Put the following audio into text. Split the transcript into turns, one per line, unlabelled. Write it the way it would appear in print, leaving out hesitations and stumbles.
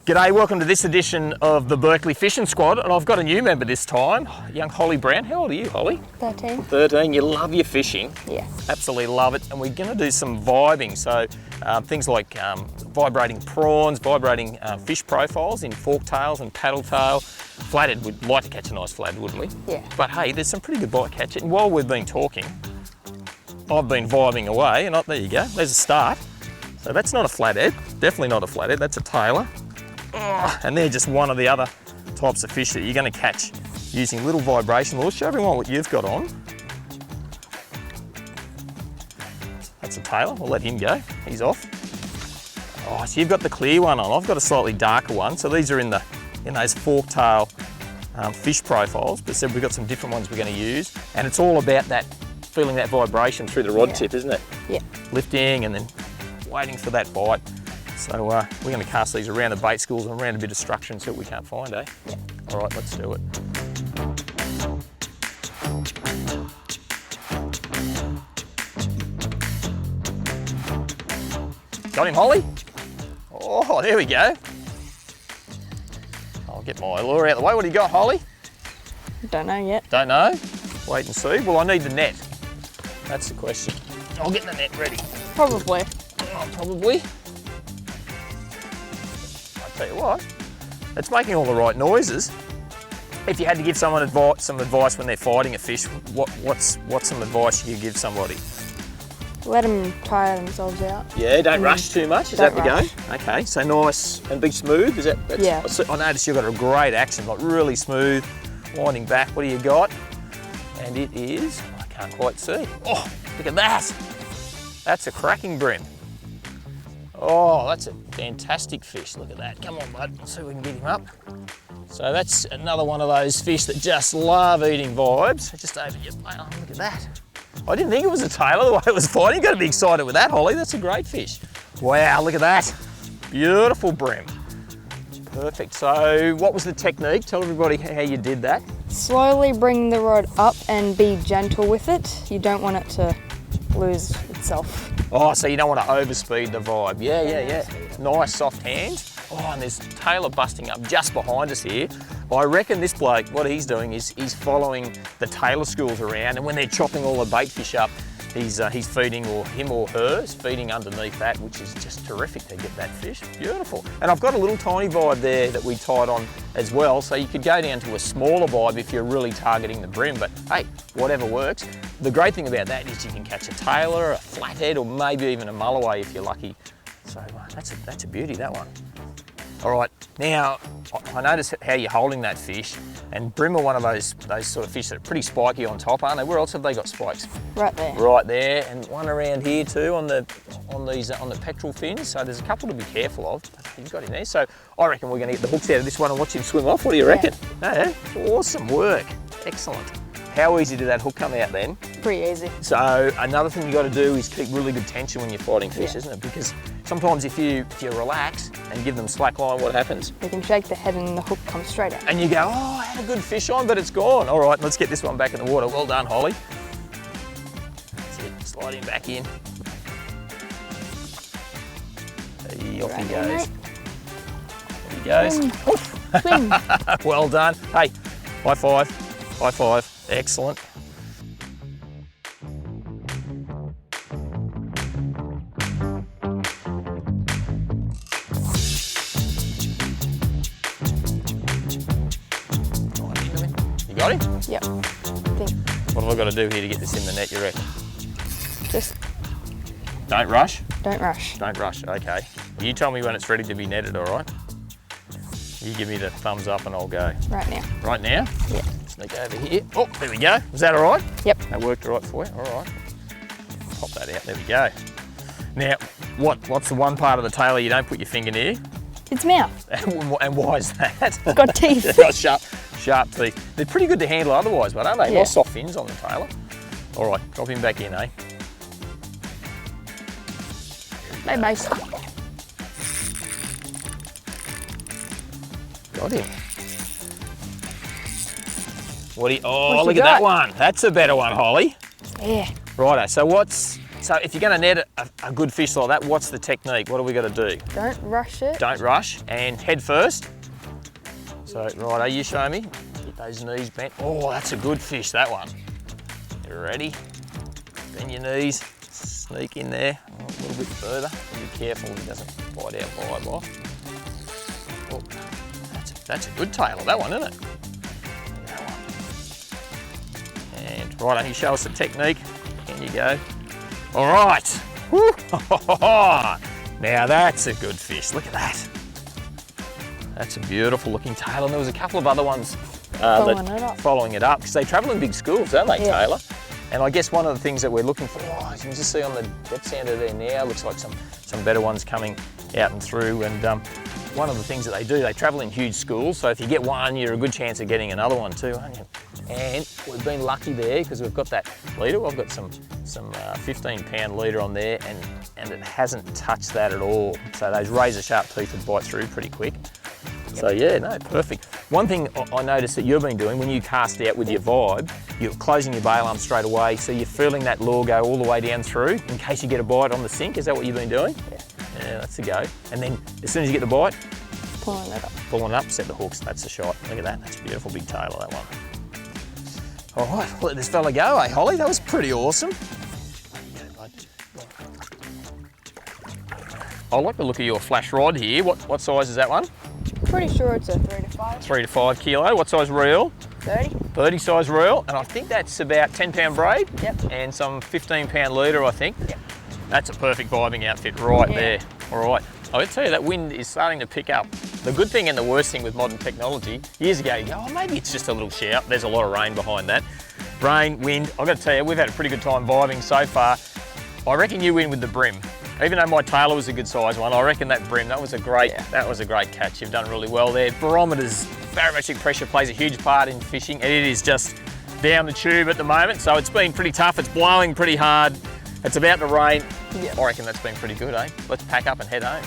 G'day, welcome to this edition of the Berkley Fishin Squad, and I've got a new member this time, young Holly Brown. How old are you, Holly?
13.
13, you love your fishing.
Yeah.
Absolutely love it, and we're going to do some vibing, so things like vibrating prawns, vibrating fish profiles in fork tails and paddle tail. Flathead, we'd like to catch a nice flathead, wouldn't we?
Yeah.
But hey, there's some pretty good bite catch. And while we've been talking, I've been vibing away, and there you go, there's a start. So that's not a flathead, definitely not a flathead, that's a Tailor. Oh, and they're just one of the other types of fish that you're going to catch using little vibration lures. Show everyone what you've got on. That's a Tailor, we'll let him go, he's off. Oh, so you've got the clear one on, I've got a slightly darker one. So these are in those fork tail fish profiles, but we've got some different ones we're going to use. And it's all about that, feeling that vibration through the rod tip, isn't it?
Yeah. Lifting
and then waiting for that bite. So we're going to cast these around the bait schools and around a bit of structure and see what we can't find, eh?
Yeah.
All right, let's do it. Got him, Holly? Oh, there we go. I'll get my lure out of the way. What do you got, Holly?
Don't know yet.
Don't know? Wait and see. Well, I need the net. That's the question. I'll get the net ready.
Probably.
Oh, probably. Tell you what, it's making all the right noises. If you had to give someone some advice when they're fighting a fish, what's some advice you could give somebody?
Let them tire themselves out.
Yeah, don't rush too much. Is that the
rush.
go? Okay, so nice and be smooth. Is that?
Yeah.
I noticed you've got a great action, like really smooth, winding back. What do you got? And it is. I can't quite see. Oh, look at that! That's a cracking bream. Oh, that's a fantastic fish. Look at that. Come on, bud. Let's see if we can get him up. So that's another one of those fish that just love eating vibes. Just over your... Oh, look at that. I didn't think it was a Tailor the way it was fighting. You've got to be excited with that, Holly. That's a great fish. Wow, look at that. Beautiful bream. Perfect. So what was the technique? Tell everybody how you did that. Slowly
bring the rod up and be gentle with it. You don't want it to lose itself.
Oh, so you don't want to overspeed the vibe. Yeah. Nice soft hands. Oh, and there's Tailor busting up just behind us here. I reckon this bloke, what he's doing is he's following the Tailor schools around, and when they're chopping all the bait fish up, he's feeding, or him or her is feeding underneath that, which is just terrific to get that fish. Beautiful. And I've got a little tiny vibe there that we tied on as well, so you could go down to a smaller vibe if you're really targeting the bream, but hey, whatever works. The great thing about that is you can catch a Tailor, a flathead, or maybe even a mulloway if you're lucky. So that's a beauty, that one. All right, now I notice how you're holding that fish, and bream are one of those sort of fish that are pretty spiky on top, aren't they? Where else have they got spikes?
Right there.
Right there, and one around here too on the pectoral fins. So there's a couple to be careful of. You've got him there. So I reckon we're going to get the hooks out of this one and watch him swim off. What do you reckon? Yeah. Awesome work. Excellent. How easy did that hook come out then?
Pretty easy.
So another thing you got to do is keep really good tension when you're fighting fish, isn't it? Because sometimes if you relax and give them slack line, what happens?
You can shake the head and the hook comes straight out.
And you go, oh, I had a good fish on, but it's gone. All right, let's get this one back in the water. Well done, Holly. That's it, slide him back in. Hey, off he goes. Off he goes. Well done. Hey, high five, high five. Excellent. You got him?
Yep.
What have I got to do here to get this in the net, you reckon?
Just...
Don't rush?
Don't rush.
Don't rush, okay. You tell me when it's ready to be netted, all right? You give me the thumbs up and I'll go.
Right now.
Right now?
Yeah.
Sneak over here. Oh, there we go. Was that all right?
Yep.
That worked all right for you? All right. Pop that out. There we go. Now, what's the one part of the Tailor you don't put your finger near?
Its mouth.
And why is that?
It's got teeth.
It's got sharp teeth. They're pretty good to handle otherwise, but aren't they?
Yeah.
Nice soft fins on the Tailor. All right, drop him back in, eh?
Hey, mate.
Got him. Oh, look at that one. That's a better one, Holly.
Yeah.
Righto, so So if you're going to net a good fish like that, what's the technique? What do we got to do?
Don't rush it.
Don't rush, and head first. So, righto, you show me. Get those knees bent. Oh, that's a good fish, that one. You ready? Bend your knees, sneak in there a little bit further. Be careful he doesn't bite our vibe off. Oh, that's a good tailor, that one, isn't it? That one. And righto, you show us the technique. In you go. All right. Woo. Now that's a good fish. Look at that. That's a beautiful looking tailor. And there was a couple of other ones following it up because they travel in big schools, don't they,
Yeah.
Tailor? And I guess one of the things that we're looking for, you can just see on the depth sounder there now, looks like some better ones coming out and through. And one of the things that they do, they travel in huge schools. So if you get one, you're a good chance of getting another one too, aren't you? And we've been lucky there because we've got that leader. I've got some 15-pound leader on there, and it hasn't touched that at all. So those razor sharp teeth would bite through pretty quick. So yeah, no, perfect. One thing I noticed that you've been doing when you cast out with your vibe, you're closing your bail arm straight away, so you're feeling that lure go all the way down through in case you get a bite on the sink. Is that what you've been doing?
Yeah.
Yeah, that's the go. And then as soon as you get the bite,
Pulling it up.
pulling it up, set the hooks. That's the shot. Look at that. That's a beautiful big tailor, that one. All right, let this fella go, eh, Holly? That was pretty awesome. I like the look of your flash rod here. What size is that one?
Pretty sure it's a 3 to 5.
3 to 5 kilo. What size reel?
30.
30 size reel, and I think that's about 10-pound braid.
Yep.
And some 15-pound leader, I think.
Yep.
That's a perfect vibing outfit right
Yeah.
there. All right. I would tell you that wind is starting to pick up. The good thing and the worst thing with modern technology, years ago you go, oh, maybe it's just a little shout. There's a lot of rain behind that. Rain, wind, I've got to tell you, we've had a pretty good time vibing so far. I reckon you win with the bream. Even though my tailor was a good size one, I reckon that bream, that was a great catch. You've done really well there. Barometers, barometric pressure plays a huge part in fishing, and it is just down the tube at the moment, so it's been pretty tough. It's blowing pretty hard. It's about to rain.
Yeah.
I reckon that's been pretty good, eh? Let's pack up and head home.